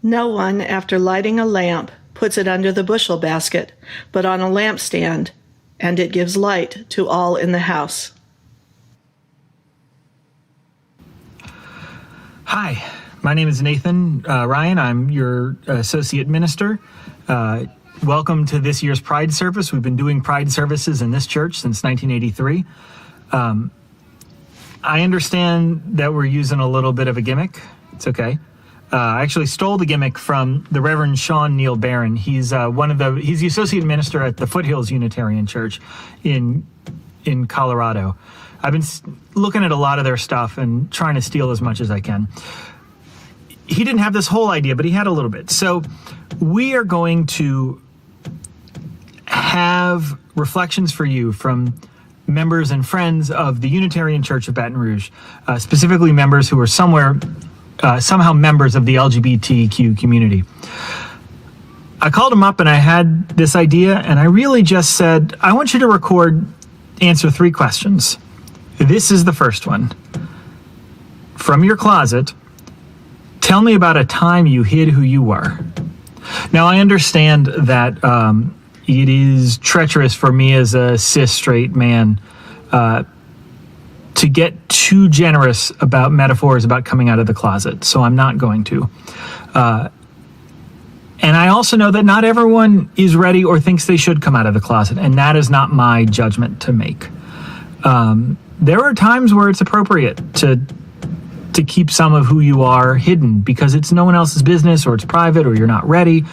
No one, after lighting a lamp, puts it under the bushel basket, but on a lampstand, and it gives light to all in the house. Hi, my name is Nathan Ryan. I'm your associate minister. Welcome to this year's Pride service. We've been doing Pride services in this church since 1983. I understand that we're using a little bit of a gimmick. It's okay. I actually stole the gimmick from the Reverend Sean Neil Barron. He's he's the associate minister at the Foothills Unitarian Church in Colorado. I've been looking at a lot of their stuff and trying to steal as much as I can. He didn't have this whole idea, but he had a little bit. So we are going to have reflections for you from members and friends of the Unitarian Church of Baton Rouge, specifically members who are somehow members of the LGBTQ community. I called them up and I had this idea, and I really just said, I want you to answer 3 questions. This is the first one. From your closet, tell me about a time you hid who you were. Now, I understand that it is treacherous for me as a cis straight man to get too generous about metaphors about coming out of the closet, so I'm not going to. And I also know that not everyone is ready or thinks they should come out of the closet, and that is not my judgment to make. There are times where it's appropriate to keep some of who you are hidden because it's no one else's business, or it's private, or you're not ready.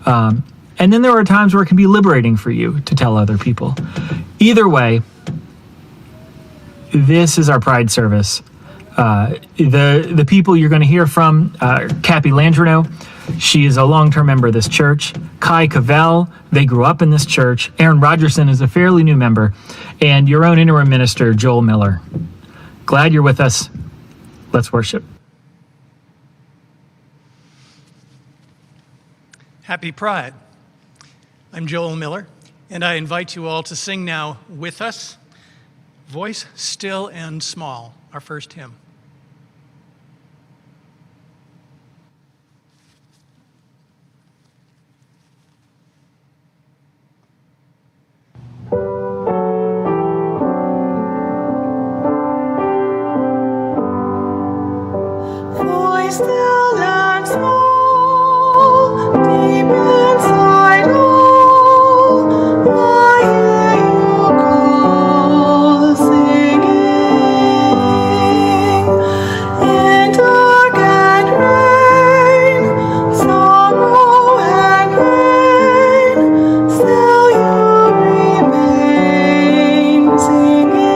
And then there are times where it can be liberating for you to tell other people. Either way, this is our Pride service. The people you're going to hear from, Cappy Landrino, she is a long-term member of this church. Kai Cavell, they grew up in this church. Aaron Rogerson is a fairly new member. And your own interim minister, Joel Miller. Glad you're with us. Let's worship. Happy Pride. I'm Joel Miller, and I invite you all to sing now with us, Voice Still and Small, our first hymn. Voice still and small, deep inside all, I hear you call, singing. In dark and rain, sorrow and pain, still you remain, singing.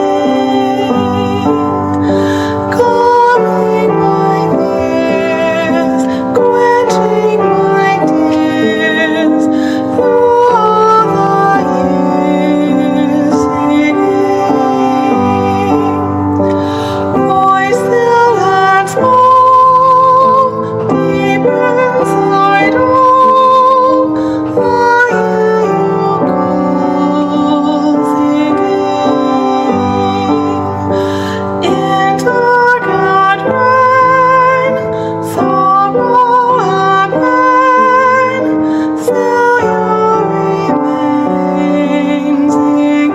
Calming my fears, quenching my tears, through all the years, singing. Voice still and small, deep inside all, I hear you call, singing. In dark and rain, sorrow and pain, still you remain, singing.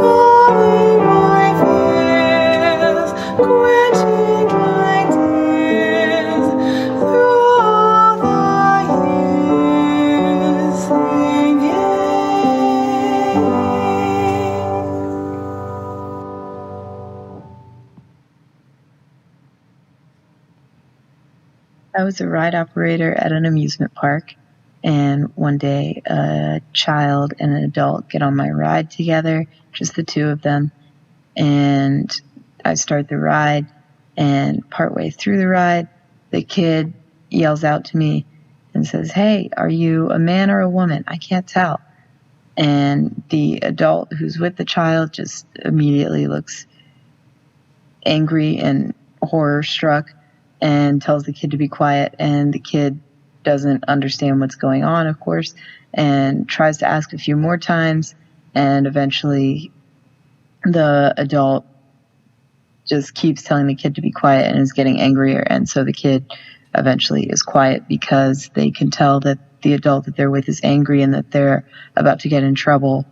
Calming my fears, quenching my tears, through all the years, singing. I was a ride operator at an amusement park, and one day a child and an adult get on my ride together, just the two of them, and I start the ride, and partway through the ride, the kid yells out to me and says, "Hey, are you a man or a woman? I can't tell." And the adult who's with the child just immediately looks angry and horror-struck and tells the kid to be quiet, and the kid doesn't understand what's going on, of course, and tries to ask a few more times, and eventually the adult just keeps telling the kid to be quiet and is getting angrier. And so the kid eventually is quiet because they can tell that the adult that they're with is angry and that they're about to get in trouble,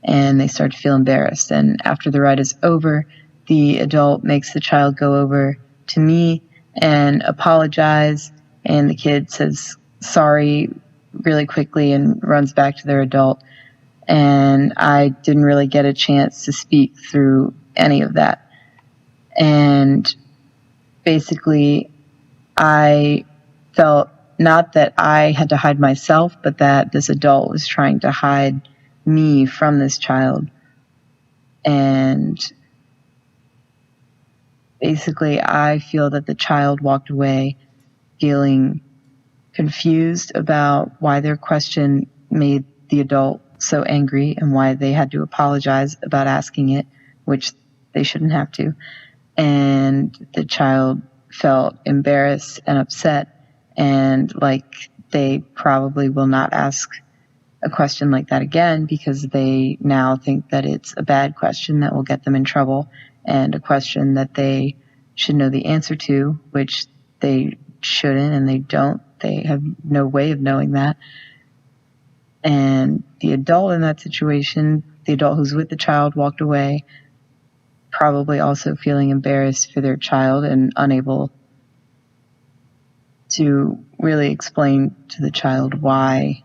and they start to feel embarrassed. And after the ride is over, the adult makes the child go over to me and apologize, and the kid says sorry really quickly and runs back to their adult. And I didn't really get a chance to speak through any of that. And basically, I felt not that I had to hide myself, but that this adult was trying to hide me from this child. And basically, I feel that the child walked away feeling confused about why their question made the adult so angry and why they had to apologize about asking it, which they shouldn't have to. And the child felt embarrassed and upset, and like they probably will not ask a question like that again, because they now think that it's a bad question that will get them in trouble, and a question that they should know the answer to, which they shouldn't, and they don't. They have no way of knowing that. And the adult in that situation, the adult who's with the child, walked away, probably also feeling embarrassed for their child and unable to really explain to the child why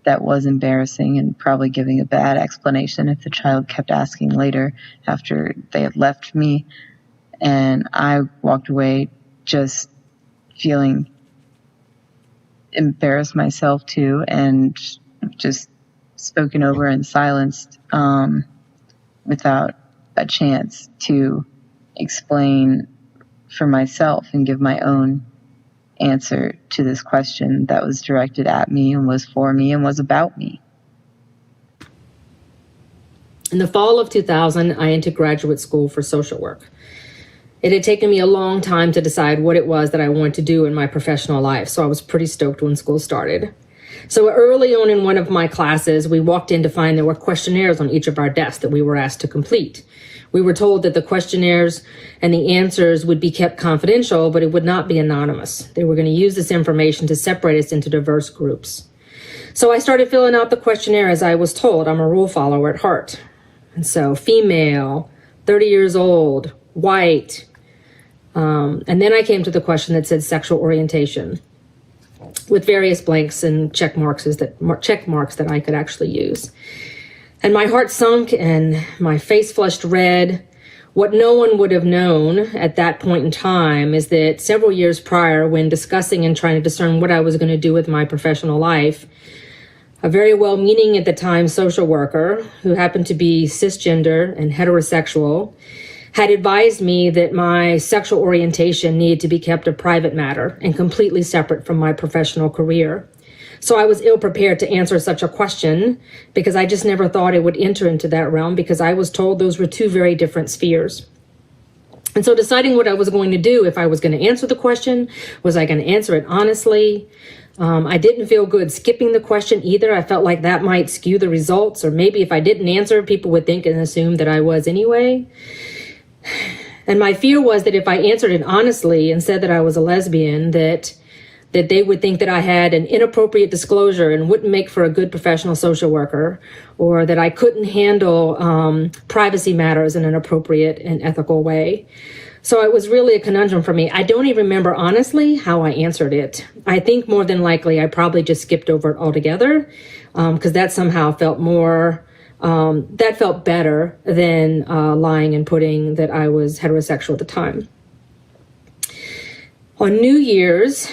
that was embarrassing, and probably giving a bad explanation if the child kept asking later after they had left me. And I walked away just feeling embarrassed myself too, and just spoken over and silenced without a chance to explain for myself and give my own answer to this question that was directed at me and was for me and was about me. In the fall of 2000, I entered graduate school for social work. It had taken me a long time to decide what it was that I wanted to do in my professional life, so I was pretty stoked when school started. So early on in one of my classes, we walked in to find there were questionnaires on each of our desks that we were asked to complete. We were told that the questionnaires and the answers would be kept confidential, but it would not be anonymous. They were going to use this information to separate us into diverse groups. So I started filling out the questionnaire as I was told. I'm a rule follower at heart. And so female, 30 years old, white. And then I came to the question that said sexual orientation, with various blanks and check marks that I could actually use. And my heart sunk and my face flushed red. What no one would have known at that point in time is that several years prior, when discussing and trying to discern what I was going to do with my professional life, a very well-meaning at the time social worker, who happened to be cisgender and heterosexual, had advised me that my sexual orientation needed to be kept a private matter and completely separate from my professional career. So I was ill prepared to answer such a question because I just never thought it would enter into that realm, because I was told those were two very different spheres. And so deciding what I was going to do, if I was going to answer the question, was I going to answer it honestly? I didn't feel good skipping the question either. I felt like that might skew the results, or maybe if I didn't answer, people would think and assume that I was anyway. And my fear was that if I answered it honestly and said that I was a lesbian, that they would think that I had an inappropriate disclosure and wouldn't make for a good professional social worker, or that I couldn't handle privacy matters in an appropriate and ethical way. So it was really a conundrum for me. I don't even remember honestly how I answered it. I think more than likely I probably just skipped over it altogether, because that somehow felt more... that felt better than lying and putting that I was heterosexual at the time. On New Year's,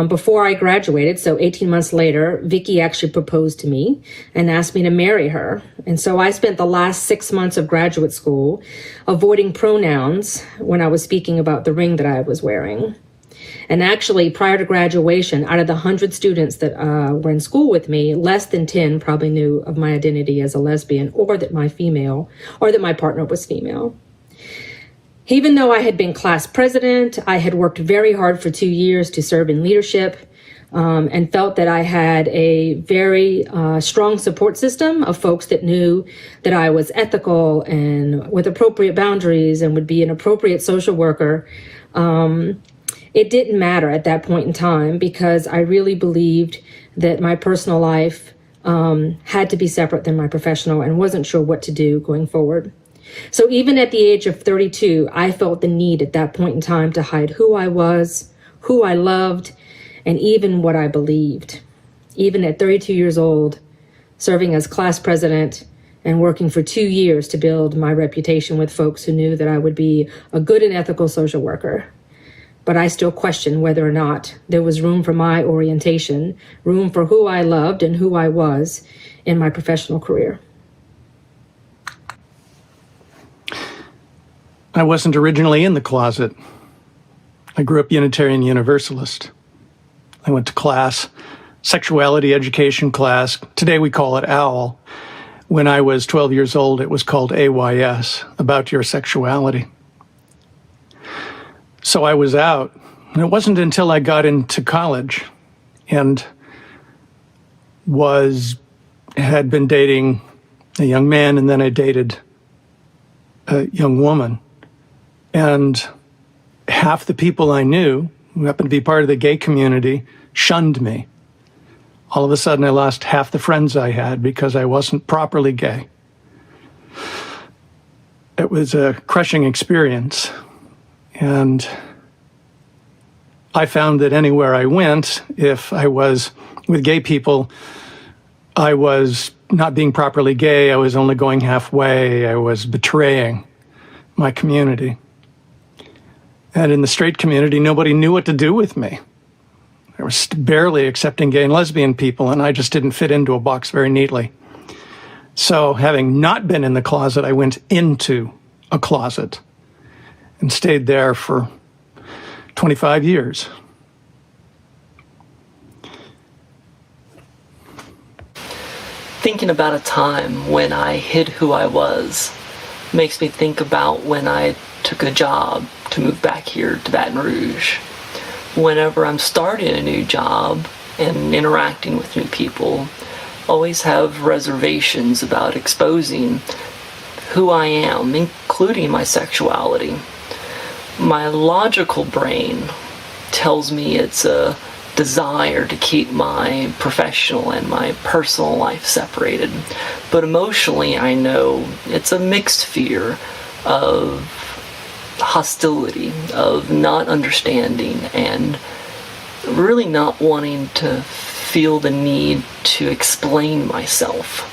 before I graduated, so 18 months later, Vicky actually proposed to me and asked me to marry her. And so I spent the last 6 months of graduate school avoiding pronouns when I was speaking about the ring that I was wearing. And actually, prior to graduation, out of the 100 students that were in school with me, less than 10 probably knew of my identity as a lesbian, or that my partner was female. Even though I had been class president, I had worked very hard for 2 years to serve in leadership. and felt that I had a very strong support system of folks that knew that I was ethical and with appropriate boundaries and would be an appropriate social worker. It didn't matter at that point in time because I really believed that my personal life had to be separate than my professional and wasn't sure what to do going forward. So even at the age of 32, I felt the need at that point in time to hide who I was, who I loved, and even what I believed. Even at 32 years old, serving as class president and working for 2 years to build my reputation with folks who knew that I would be a good and ethical social worker. But I still questioned whether or not there was room for my orientation, room for who I loved and who I was in my professional career. I wasn't originally in the closet. I grew up Unitarian Universalist. I went to class, sexuality education class. Today we call it OWL. When I was 12 years old, it was called AYS, About Your Sexuality. So I was out. And it wasn't until I got into college and had been dating a young man, and then I dated a young woman. And half the people I knew, who happened to be part of the gay community, shunned me. All of a sudden, I lost half the friends I had because I wasn't properly gay. It was a crushing experience. And I found that anywhere I went, if I was with gay people, I was not being properly gay. I was only going halfway. I was betraying my community. And in the straight community, nobody knew what to do with me. I was barely accepting gay and lesbian people, and I just didn't fit into a box very neatly. So having not been in the closet, I went into a closet and stayed there for 25 years. Thinking about a time when I hid who I was makes me think about when I took a job to move back here to Baton Rouge. Whenever I'm starting a new job and interacting with new people, I always have reservations about exposing who I am, including my sexuality. My logical brain tells me it's a desire to keep my professional and my personal life separated. But emotionally, I know it's a mixed fear of hostility, of not understanding, and really not wanting to feel the need to explain myself.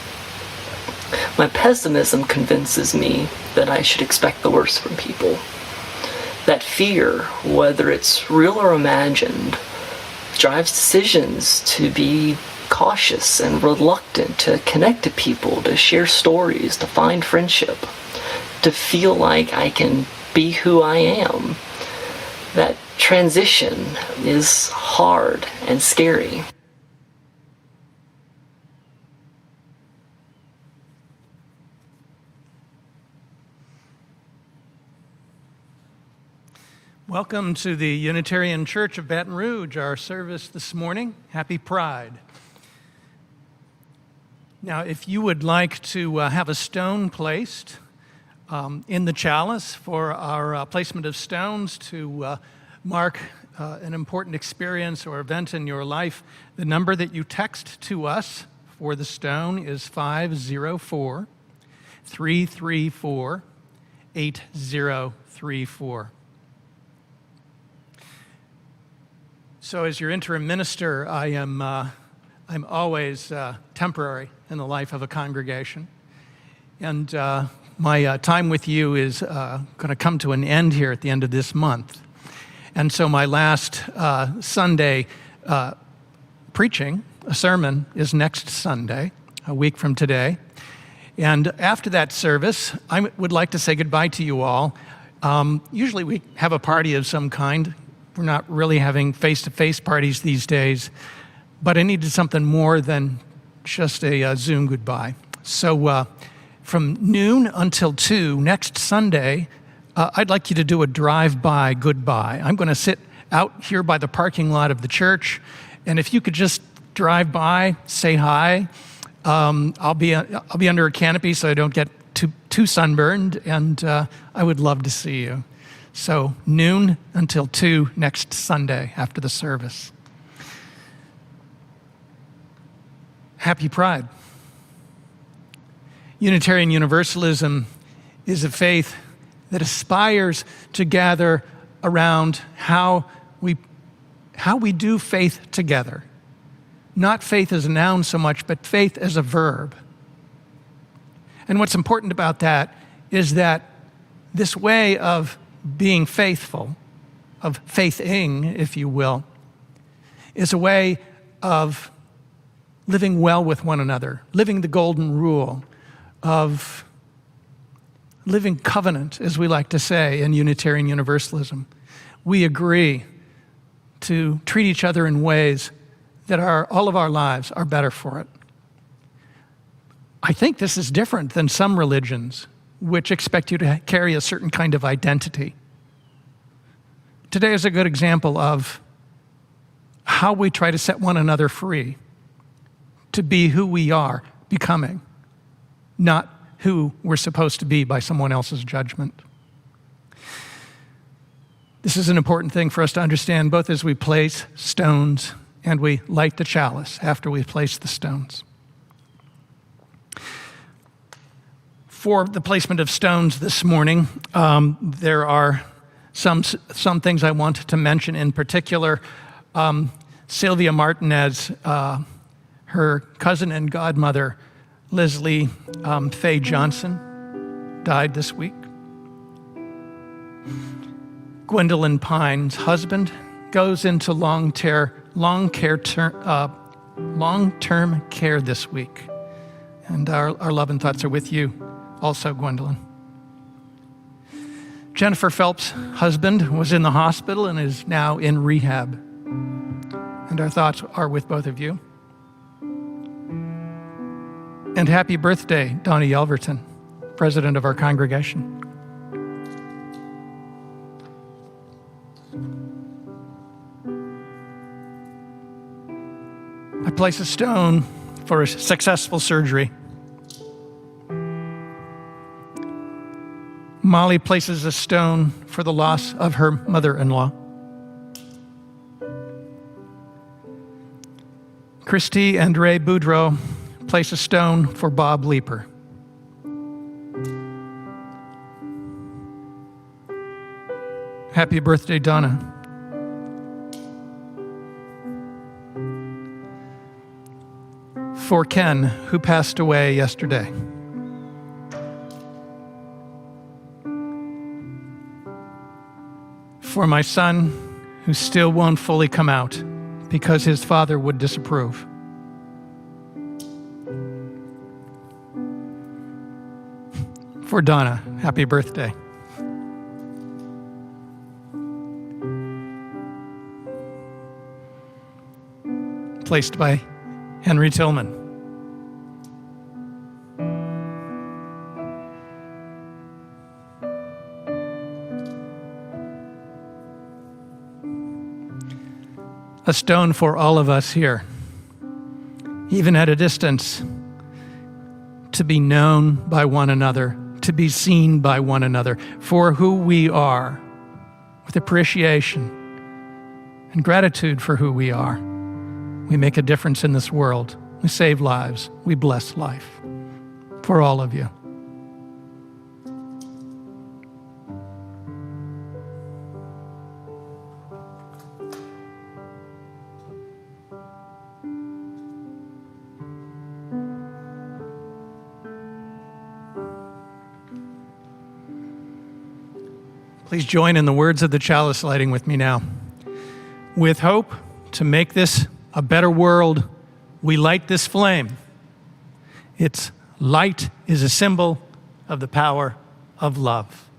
My pessimism convinces me that I should expect the worst from people. That fear, whether it's real or imagined, drives decisions to be cautious and reluctant to connect to people, to share stories, to find friendship, to feel like I can be who I am. That transition is hard and scary. Welcome to the Unitarian Church of Baton Rouge, our service this morning. Happy Pride. Now, if you would like to have a stone placed in the chalice for our placement of stones to mark an important experience or event in your life, the number that you text to us for the stone is 504-334-8034. So as your interim minister, I'm always temporary in the life of a congregation. And my time with you is going to come to an end here at the end of this month. And so my last Sunday preaching, a sermon, is next Sunday, a week from today. And after that service, I would like to say goodbye to you all. Usually we have a party of some kind. We're not really having face-to-face parties these days, but I needed something more than just a Zoom goodbye. So from noon until 2 next Sunday, I'd like you to do a drive-by goodbye. I'm going to sit out here by the parking lot of the church, And if you could just drive by, say hi. I'll be under a canopy so I don't get too sunburned, and I would love to see you. So noon until 2 next Sunday after the service. Happy Pride. Unitarian Universalism is a faith that aspires to gather around how we do faith together. Not faith as a noun so much, but faith as a verb. And what's important about that is that this way of being faithful, of faithing, if you will, is a way of living well with one another, living the golden rule, of living covenant, as we like to say in Unitarian Universalism. We agree to treat each other in ways that all of our lives are better for it. I think this is different than some religions which expect you to carry a certain kind of identity. Today is a good example of how we try to set one another free to be who we are becoming, not who we're supposed to be by someone else's judgment. This is an important thing for us to understand, both as we place stones and we light the chalice after we've placed the stones. For the placement of stones this morning, there are some things I want to mention in particular. Sylvia Martinez, her cousin and godmother, Leslie Faye Johnson, died this week. Gwendolyn Pine's husband goes into long-term care this week. And our love and thoughts are with you also, Gwendolyn. Jennifer Phelps' husband was in the hospital and is now in rehab. And our thoughts are with both of you. And happy birthday, Donnie Yelverton, president of our congregation. I place a stone for a successful surgery. Molly places a stone for the loss of her mother-in-law. Christy and Ray Boudreau place a stone for Bob Leeper. Happy birthday, Donna. For Ken, who passed away yesterday. For my son, who still won't fully come out because his father would disapprove. For Donna, happy birthday. Placed by Henry Tillman. A stone for all of us here, even at a distance, to be known by one another, to be seen by one another for who we are, with appreciation and gratitude for who we are. We make a difference in this world. We save lives. We bless life for all of you. Please join in the words of the chalice lighting with me now. With hope to make this a better world, we light this flame. Its light is a symbol of the power of love.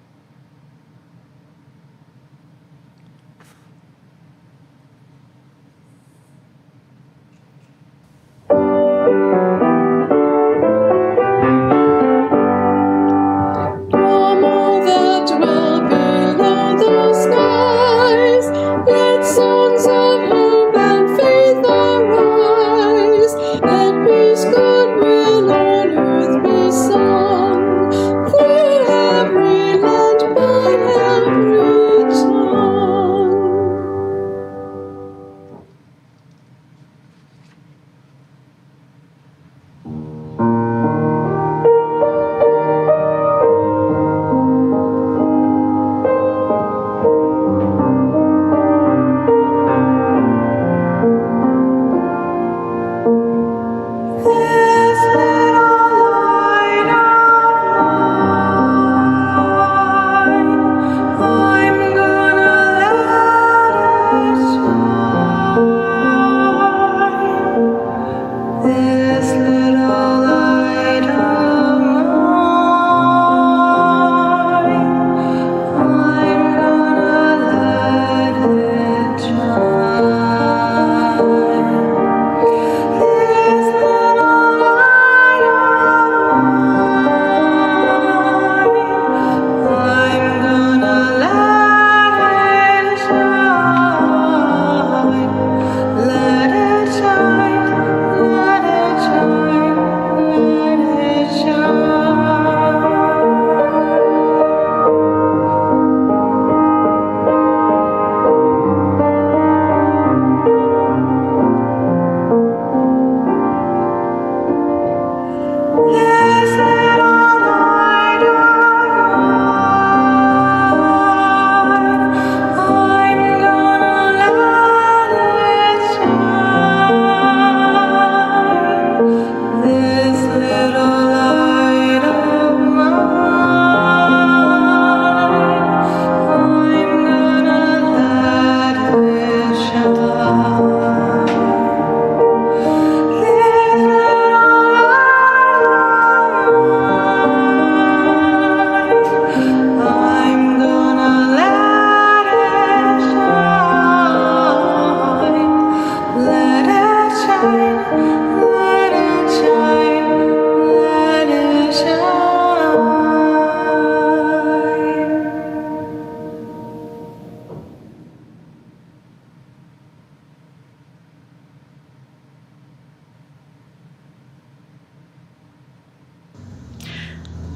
Let songs of hope and faith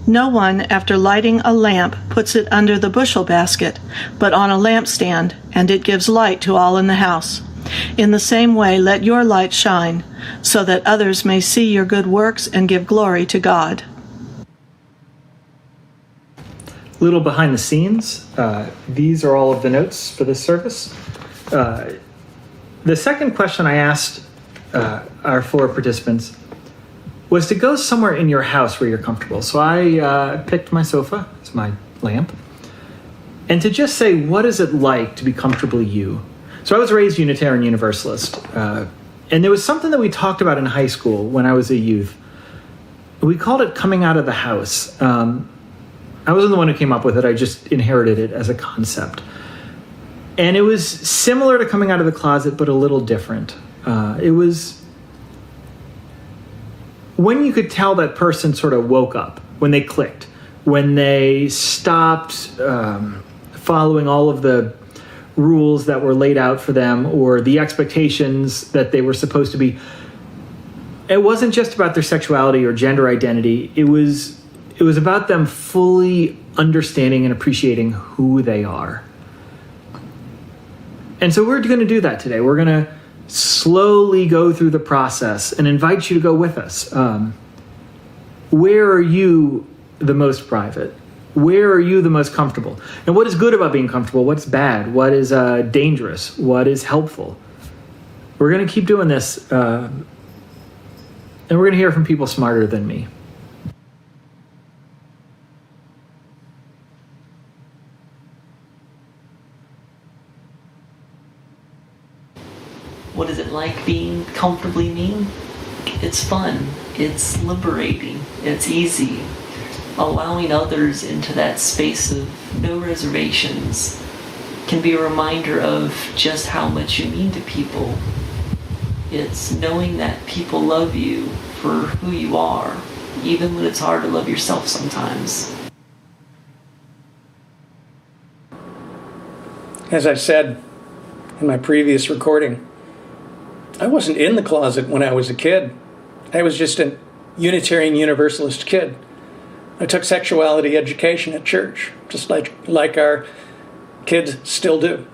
No one, after lighting a lamp, puts it under the bushel basket, but on a lampstand, and it gives light to all in the house. In the same way, let your light shine, so that others may see your good works and give glory to God. Little behind the scenes. These are all of the notes for this service. The second question I asked our 4 participants was to go somewhere in your house where you're comfortable. So I picked my sofa, it's my lamp, and to just say, what is it like to be comfortably you? So I was raised Unitarian Universalist, and there was something that we talked about in high school when I was a youth. We called it coming out of the house. I wasn't the one who came up with it, I just inherited it as a concept. And it was similar to coming out of the closet, but a little different. It was when you could tell that person sort of woke up, when they clicked, when they stopped following all of the rules that were laid out for them or the expectations that they were supposed to be. It wasn't just about their sexuality or gender identity. It was about them fully understanding and appreciating who they are. And so we're going to do that today. We're going to slowly go through the process and invite you to go with us. Where are you the most private? Where are you the most comfortable? And what is good about being comfortable? What's bad? What is dangerous? What is helpful? We're going to keep doing this, and we're going to hear from people smarter than me. What is it like being comfortably me? It's fun. It's liberating. It's easy. Allowing others into that space of no reservations can be a reminder of just how much you mean to people. It's knowing that people love you for who you are, even when it's hard to love yourself sometimes. As I said in my previous recording, I wasn't in the closet when I was a kid. I was just a Unitarian Universalist kid. I took sexuality education at church, just like our kids still do.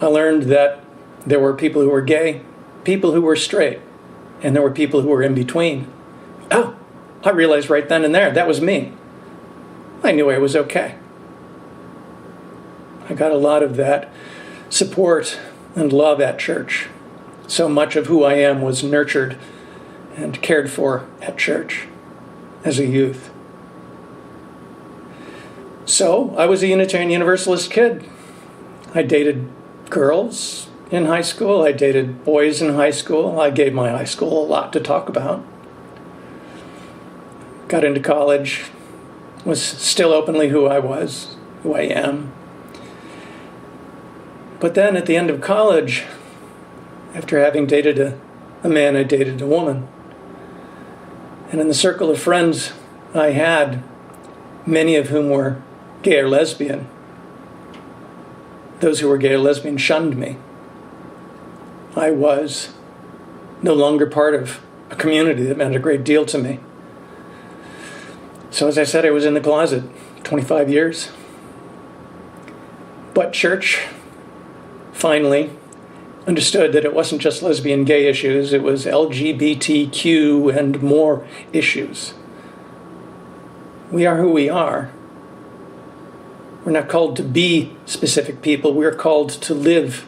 I learned that there were people who were gay, people who were straight, and there were people who were in between. Oh, I realized right then and there, that was me. I knew I was okay. I got a lot of that support and love at church. So much of who I am was nurtured and cared for at church as a youth. So I was a Unitarian Universalist kid. I dated girls in high school. I dated boys in high school. I gave my high school a lot to talk about. Got into college, was still openly who I was, who I am. But then at the end of college, after having dated a man, I dated a woman. And in the circle of friends I had, many of whom were gay or lesbian, those who were gay or lesbian shunned me. I was no longer part of a community that meant a great deal to me. So as I said, I was in the closet 25 years. But church finally understood that it wasn't just lesbian gay issues, it was LGBTQ and more issues. We are who we are. We're not called to be specific people. We're called to live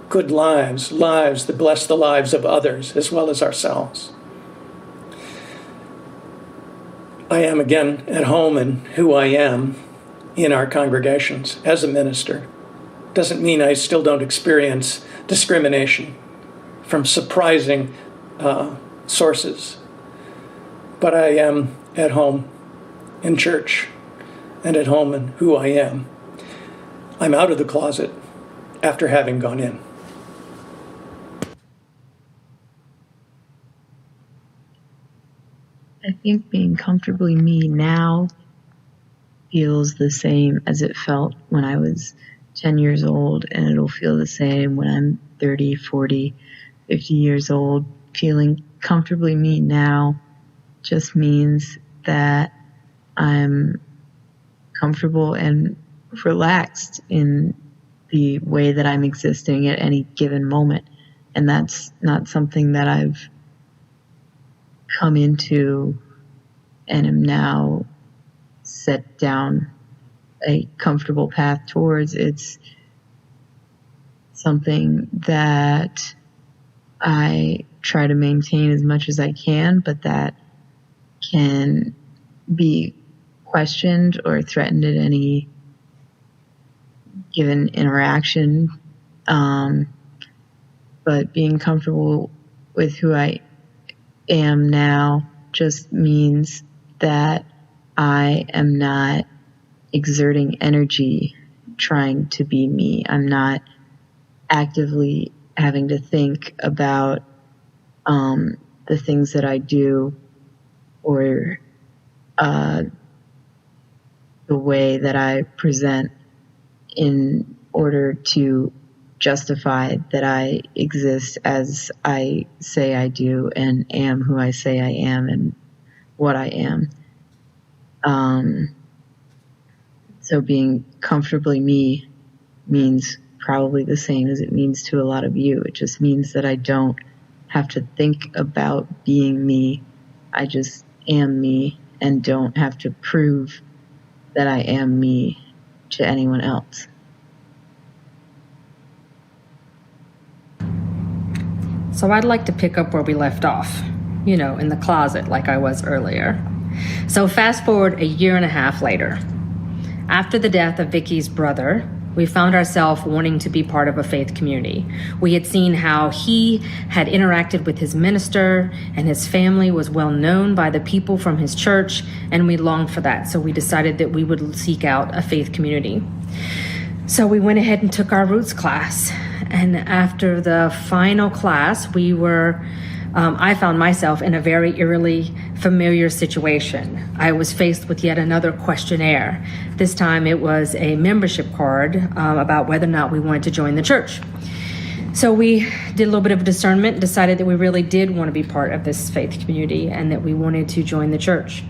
good lives, lives that bless the lives of others as well as ourselves. I am again at home in who I am in our congregations as a minister. Doesn't mean I still don't experience discrimination from surprising sources. But I am at home in church and at home in who I am. I'm out of the closet after having gone in. I think being comfortably me now feels the same as it felt when I was 10 years old, and it'll feel the same when I'm 30, 40, 50 years old. Feeling comfortably me now just means that I'm comfortable and relaxed in the way that I'm existing at any given moment. And that's not something that I've come into and am now set down a comfortable path towards. It's something that I try to maintain as much as I can, but that can be questioned or threatened at any given interaction. But being comfortable with who I am now just means that I am not exerting energy trying to be me. I'm not actively having to think about the things that I do or the way that I present in order to justify that I exist as I say I do and am who I say I am and what I am. So being comfortably me means probably the same as it means to a lot of you. It just means that I don't have to think about being me. I just am me and don't have to prove that I am me to anyone else. So I'd like to pick up where we left off, in the closet like I was earlier. So fast forward a year and a half later. After the death of Vicky's brother, we found ourselves wanting to be part of a faith community. We had seen how he had interacted with his minister and his family was well known by the people from his church, and we longed for that. So we decided that we would seek out a faith community. So we went ahead and took our roots class. And after the final class, I found myself in a very eerily familiar situation. I was faced with yet another questionnaire. This time it was a membership card about whether or not we wanted to join the church. So we did a little bit of discernment, decided that we really did want to be part of this faith community and that we wanted to join the church.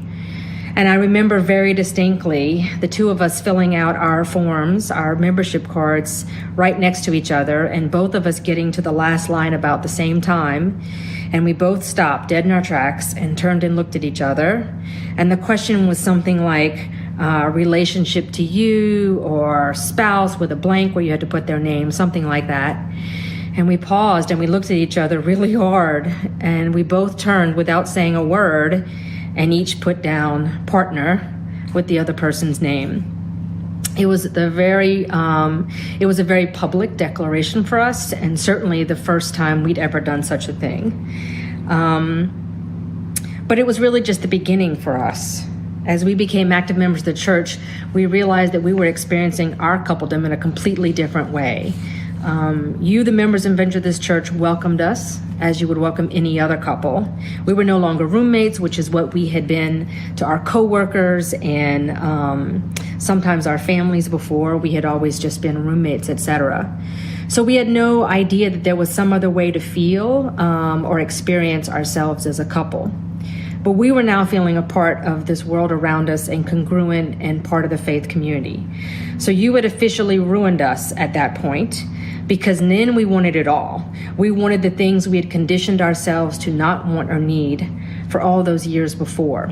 And I remember very distinctly the two of us filling out our forms, our membership cards, right next to each other, and both of us getting to the last line about the same time. And we both stopped dead in our tracks and turned and looked at each other. And the question was something like relationship to you or spouse with a blank where you had to put their name, something like that. And we paused and we looked at each other really hard. And we both turned without saying a word and each put down partner with the other person's name. It was a very public declaration for us, and certainly the first time we'd ever done such a thing. But it was really just the beginning for us. As we became active members of the church, we realized that we were experiencing our coupledom in a completely different way. You, the members and vendors of this church, welcomed us as you would welcome any other couple. We were no longer roommates, which is what we had been to our coworkers and sometimes our families before. We had always just been roommates, etc. So we had no idea that there was some other way to feel or experience ourselves as a couple. But we were now feeling a part of this world around us and congruent and part of the faith community. So you had officially ruined us at that point, because then we wanted it all. We wanted the things we had conditioned ourselves to not want or need for all those years before.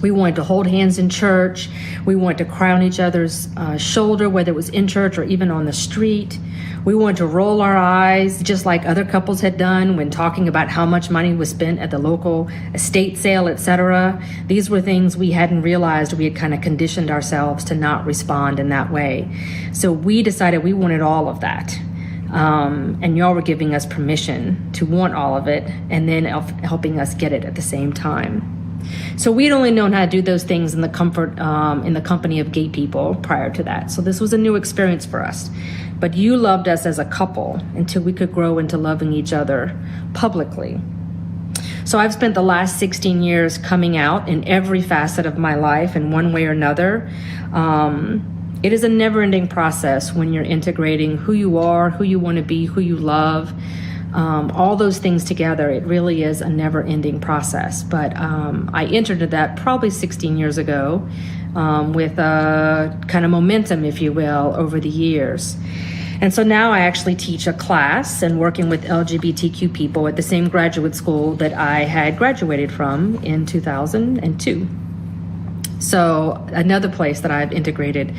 We wanted to hold hands in church. We wanted to cry on each other's shoulder, whether it was in church or even on the street. We wanted to roll our eyes, just like other couples had done when talking about how much money was spent at the local estate sale, etc. These were things we hadn't realized. We had kind of conditioned ourselves to not respond in that way. So we decided we wanted all of that. And y'all were giving us permission to want all of it and then helping us get it at the same time. So we'd only known how to do those things in the company of gay people prior to that. So this was a new experience for us. But you loved us as a couple until we could grow into loving each other publicly. So I've spent the last 16 years coming out in every facet of my life in one way or another. It is a never-ending process when you're integrating who you are, who you want to be, who you love, All those things together, it really is a never-ending process. But I entered into that probably 16 years ago with a kind of momentum, if you will, over the years. And so now I actually teach a class and working with LGBTQ people at the same graduate school that I had graduated from in 2002. So another place that I've integrated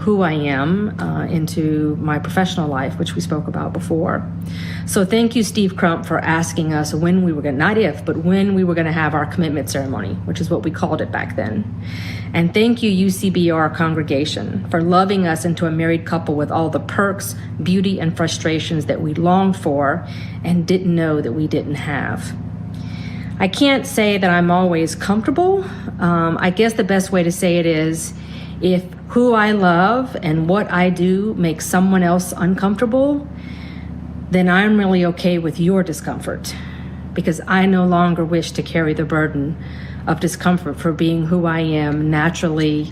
who I am into my professional life, which we spoke about before. So thank you, Steve Crump, for asking us when we were going to, not if, but when we were going to have our commitment ceremony, which is what we called it back then. And thank you, UCBR congregation, for loving us into a married couple with all the perks, beauty, and frustrations that we longed for and didn't know that we didn't have. I can't say that I'm always comfortable. I guess the best way to say it is, if who I love and what I do makes someone else uncomfortable, then I'm really okay with your discomfort, because I no longer wish to carry the burden of discomfort for being who I am naturally,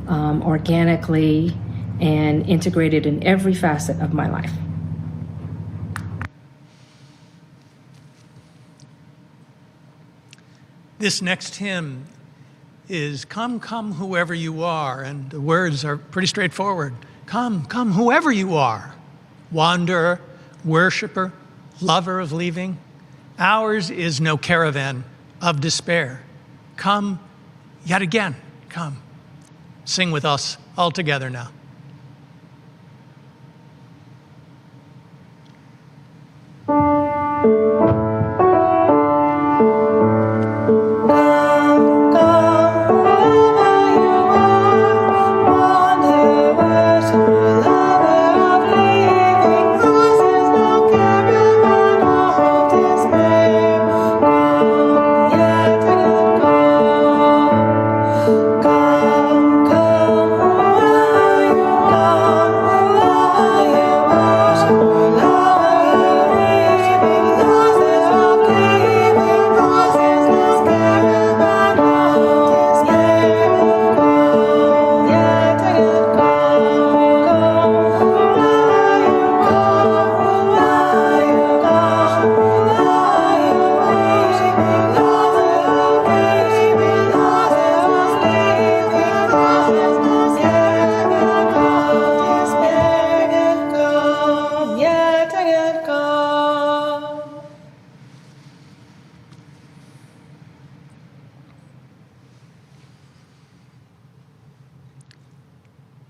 organically, and integrated in every facet of my life. This next hymn is "Come, Come, Whoever You Are," and the words are pretty straightforward. Come, come, whoever you are, wanderer, worshiper, lover of leaving, ours is no caravan of despair. Come, yet again, come. Sing with us all together now.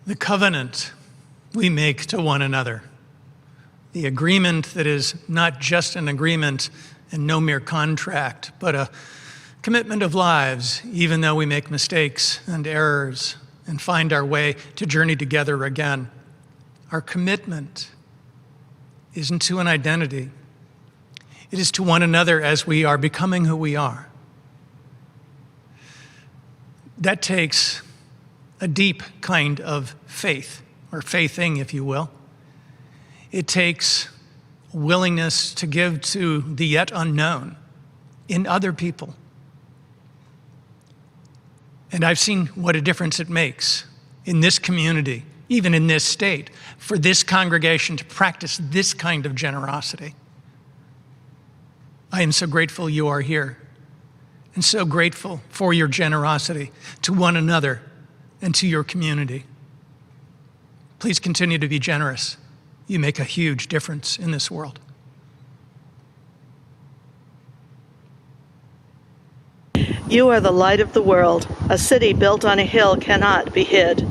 The covenant we make to one another, the agreement that is not just an agreement and no mere contract, but a commitment of lives, even though we make mistakes and errors and find our way to journey together again. Our commitment isn't to an identity. It is to one another as we are becoming who we are. That takes a deep kind of faith, or faithing, if you will. It takes willingness to give to the yet unknown in other people. And I've seen what a difference it makes in this community, even in this state, for this congregation to practice this kind of generosity. I am so grateful you are here, and so grateful for your generosity to one another and to your community. Please continue to be generous. You make a huge difference in this world. You are the light of the world. A city built on a hill cannot be hid.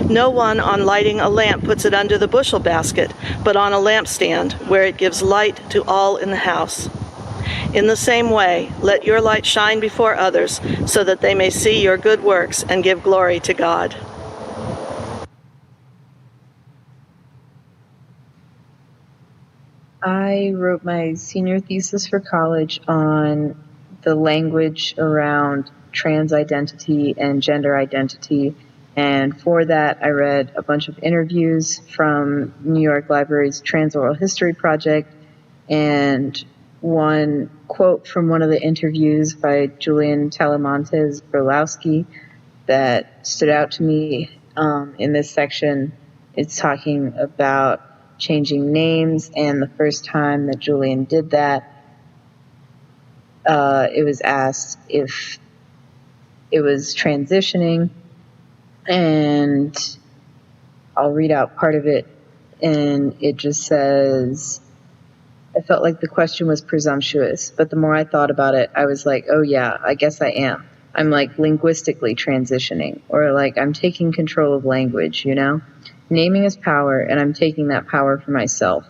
No one on lighting a lamp puts it under the bushel basket, but on a lampstand, where it gives light to all in the house. In the same way, let your light shine before others, so that they may see your good works and give glory to God. I wrote my senior thesis for college on the language around trans identity and gender identity. And for that, I read a bunch of interviews from New York Library's Trans Oral History Project, and one quote from one of the interviews by Julian Talamantes Berlowski that stood out to me in this section. It's talking about changing names. And the first time that Julian did that, it was asked if it was transitioning, and I'll read out part of it, and it just says, I felt like the question was presumptuous, but the more I thought about it, I was like, oh yeah, I guess I am. I'm like linguistically transitioning, or like I'm taking control of language, you know? Naming is power, and I'm taking that power for myself.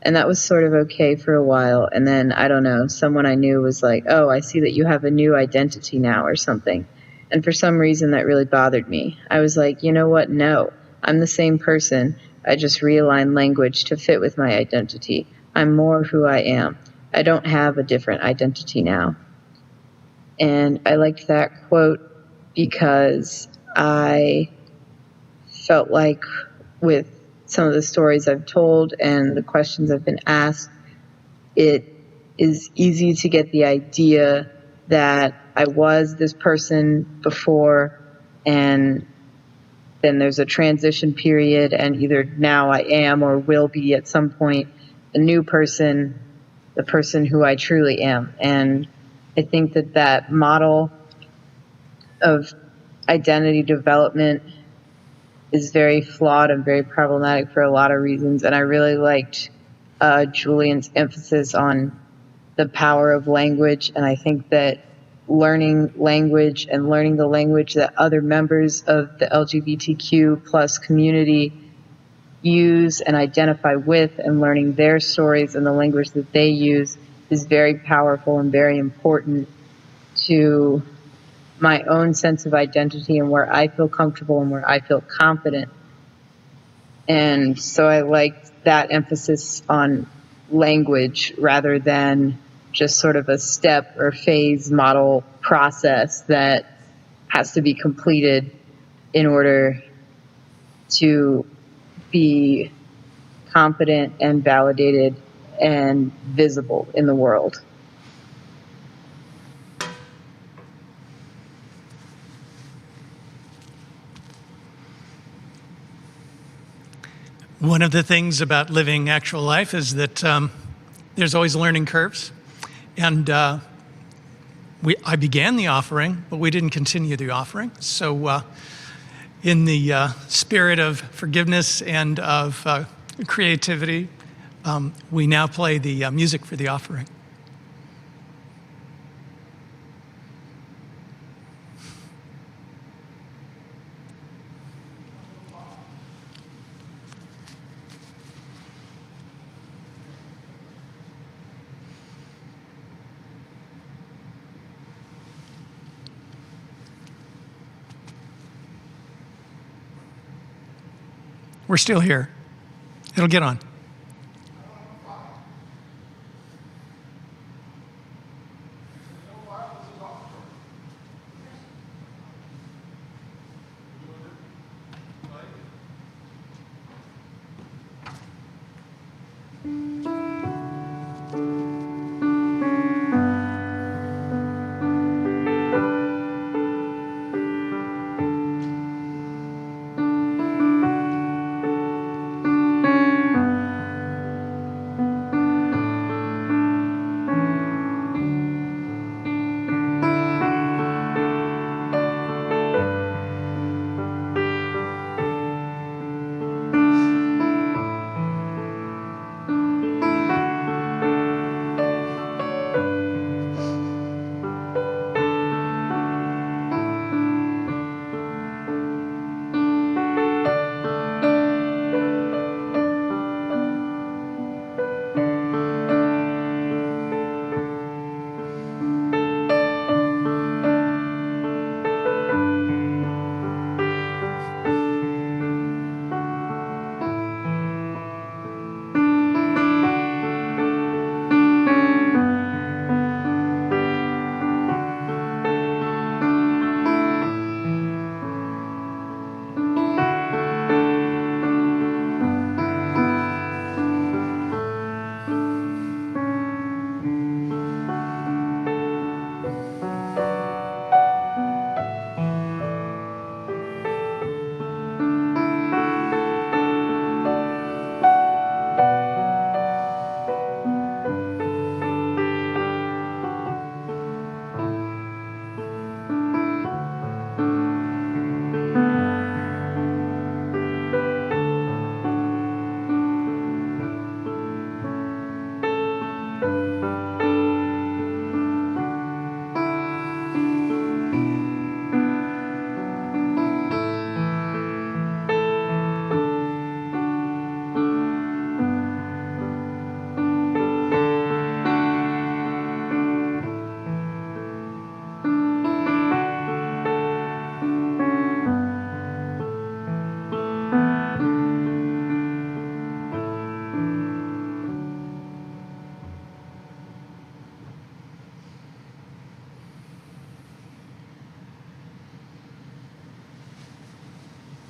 And that was sort of okay for a while. And then, I don't know, someone I knew was like, oh, I see that you have a new identity now or something. And for some reason, that really bothered me. I was like, you know what? No, I'm the same person. I just realigned language to fit with my identity. I'm more who I am. I don't have a different identity now. And I liked that quote because I felt like with some of the stories I've told and the questions I've been asked, it is easy to get the idea that I was this person before, and then there's a transition period, and either now I am or will be at some point a new person, the person who I truly am. And I think that that model of identity development is very flawed and very problematic for a lot of reasons. And I really liked Julian's emphasis on the power of language. And I think that learning language and learning the language that other members of the LGBTQ plus community use and identify with, and learning their stories and the language that they use, is very powerful and very important to my own sense of identity and where I feel comfortable and where I feel confident. And so I liked that emphasis on language rather than just sort of a step or phase model process that has to be completed in order to be confident and validated and visible in the world. One of the things about living actual life is that there's always learning curves. And I began the offering, but we didn't continue the offering. So in the spirit of forgiveness and of creativity, we now play the music for the offering. We're still here. It'll get on.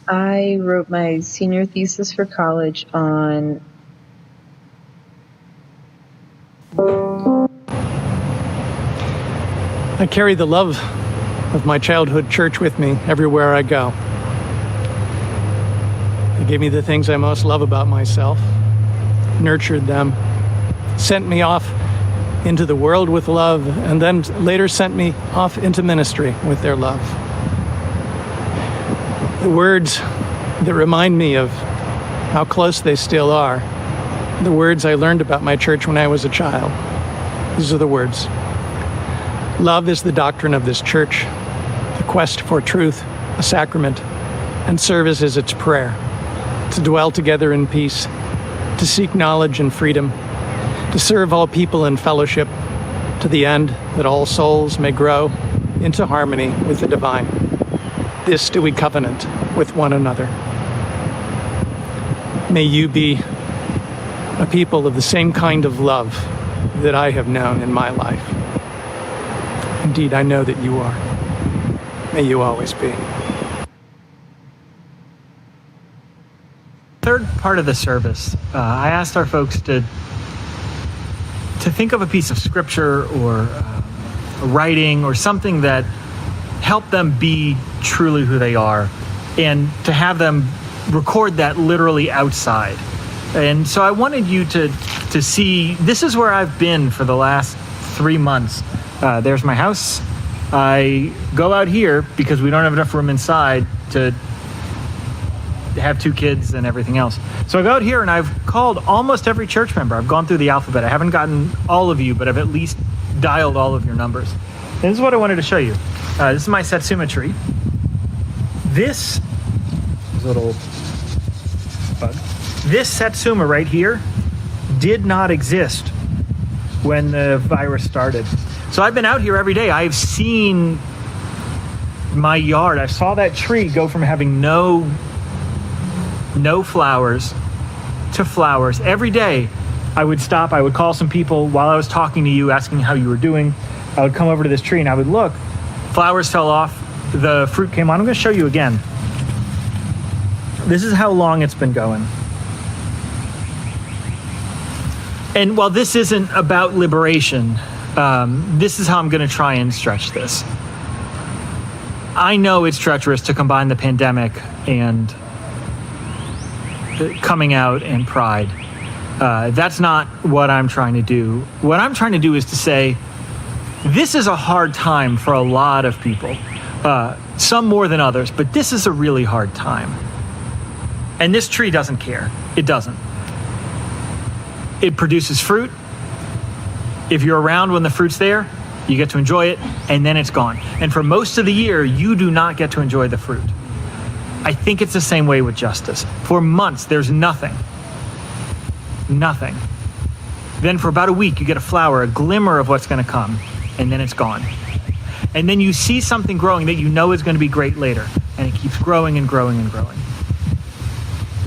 I wrote my senior thesis for college on I carry the love of my childhood church with me everywhere I go. It gave me the things I most love about myself, nurtured them, sent me off into the world with love, and then later sent me off into ministry with their love. The words that remind me of how close they still are, the words I learned about my church when I was a child. These are the words. Love is the doctrine of this church, the quest for truth, a sacrament, and service is its prayer. To dwell together in peace, to seek knowledge and freedom, to serve all people in fellowship, to the end that all souls may grow into harmony with the divine. This do we covenant with one another. May you be a people of the same kind of love that I have known in my life. Indeed, I know that you are. May you always be. Third part of the service, I asked our folks to think of a piece of scripture or a writing or something that helped them be truly who they are, and to have them record that literally outside. And so I wanted you to see, this is where I've been for the last 3 months. There's my house. I go out here because we don't have enough room inside to have 2 kids and everything else. So I go out here and I've called almost every church member. I've gone through the alphabet. I haven't gotten all of you, but I've at least dialed all of your numbers. And this is what I wanted to show you. This is my Satsuma tree. This little bug. This Satsuma right here did not exist when the virus started. So I've been out here every day. I've seen my yard. I saw that tree go from having no flowers to flowers. Every day I would stop, I would call some people while I was talking to you, asking how you were doing. I would come over to this tree and I would look. Flowers fell off, the fruit came on. I'm going to show you again. This is how long it's been going. And while this isn't about liberation, this is how I'm going to try and stretch this. I know it's treacherous to combine the pandemic and coming out and pride. That's not what I'm trying to do. What I'm trying to do is to say, this is a hard time for a lot of people, some more than others, but this is a really hard time. And this tree doesn't care. It doesn't. It produces fruit. If you're around when the fruit's there, you get to enjoy it, and then it's gone. And for most of the year, you do not get to enjoy the fruit. I think it's the same way with justice. For months, there's nothing. Nothing. Then for about a week, you get a flower, a glimmer of what's going to come, and then it's gone. And then you see something growing that you know is going to be great later, and it keeps growing and growing and growing.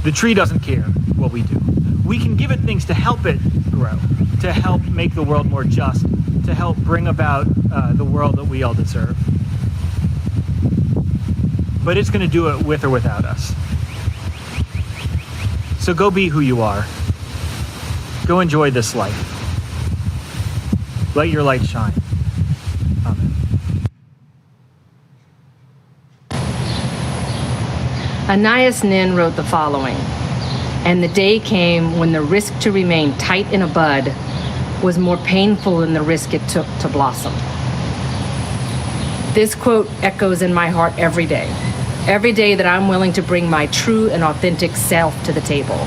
The tree doesn't care what we do. We can give it things to help it grow, to help make the world more just, to help bring about the world that we all deserve. But it's going to do it with or without us. So go be who you are. Go enjoy this life. Let your light shine. Amen. Anais Nin wrote the following: "And the day came when the risk to remain tight in a bud was more painful than the risk it took to blossom." This quote echoes in my heart every day. Every day that I'm willing to bring my true and authentic self to the table.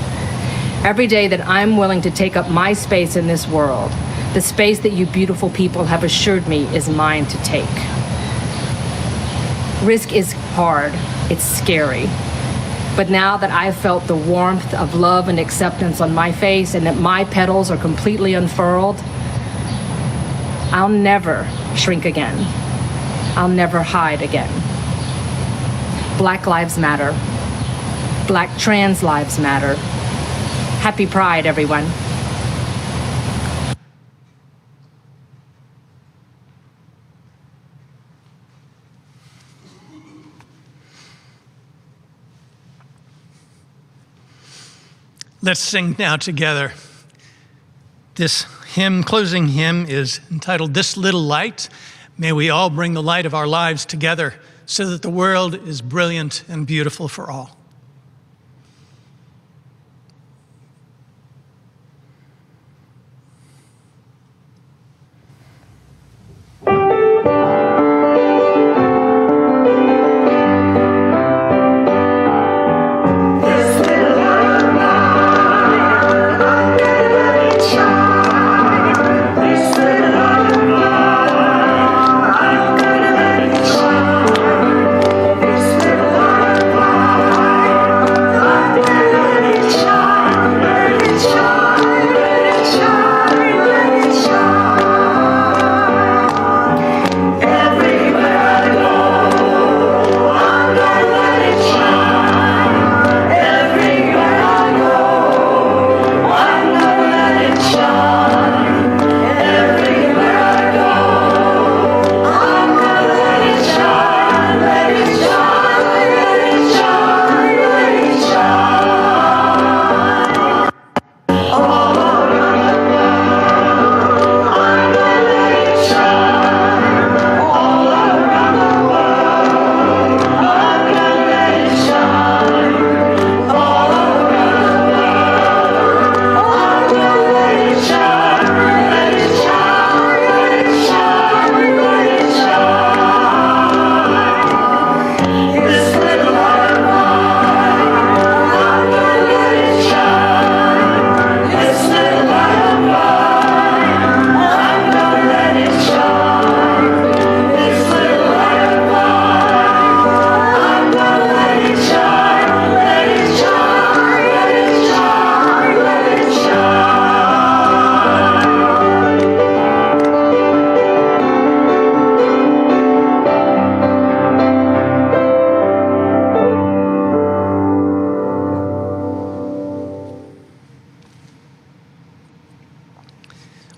Every day that I'm willing to take up my space in this world, the space that you beautiful people have assured me is mine to take. Risk is hard, it's scary. But now that I've felt the warmth of love and acceptance on my face and that my petals are completely unfurled, I'll never shrink again. I'll never hide again. Black lives matter. Black trans lives matter. Happy Pride, everyone. Let's sing now together. This hymn, closing hymn, is entitled "This Little Light." May we all bring the light of our lives together so that the world is brilliant and beautiful for all.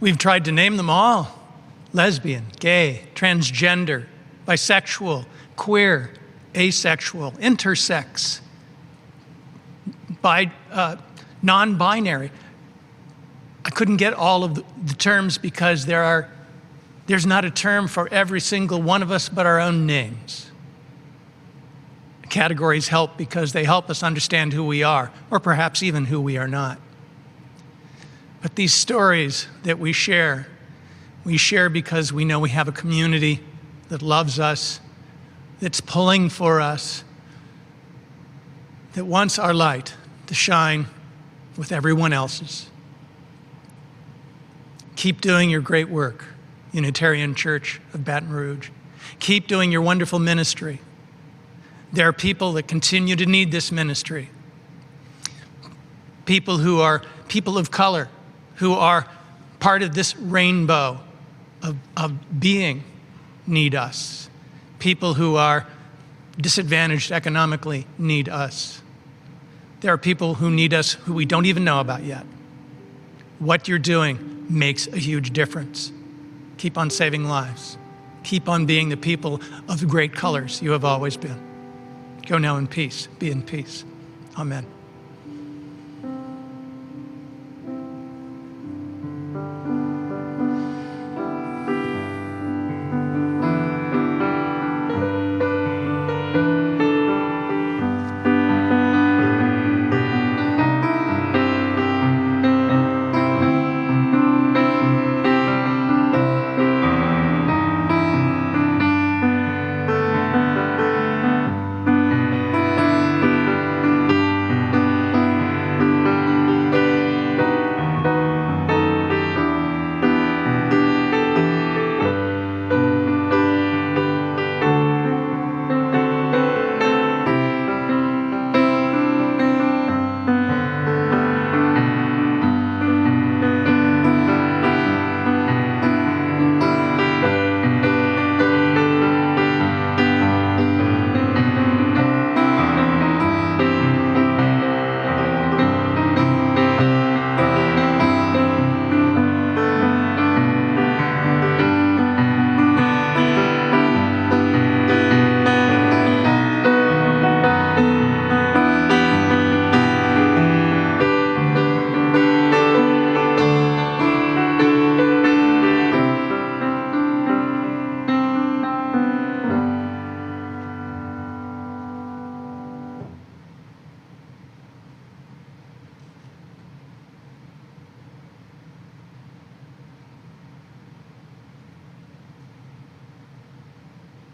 We've tried to name them all: lesbian, gay, transgender, bisexual, queer, asexual, intersex, non-binary. I couldn't get all of the terms because there's not a term for every single one of us but our own names. Categories help because they help us understand who we are, or perhaps even who we are not. But these stories that we share because we know we have a community that loves us, that's pulling for us, that wants our light to shine with everyone else's. Keep doing your great work, Unitarian Church of Baton Rouge. Keep doing your wonderful ministry. There are people that continue to need this ministry. People who are people of color, who are part of this rainbow of being, need us. People who are disadvantaged economically need us. There are people who need us who we don't even know about yet. What you're doing makes a huge difference. Keep on saving lives. Keep on being the people of the great colors you have always been. Go now in peace. Be in peace. Amen.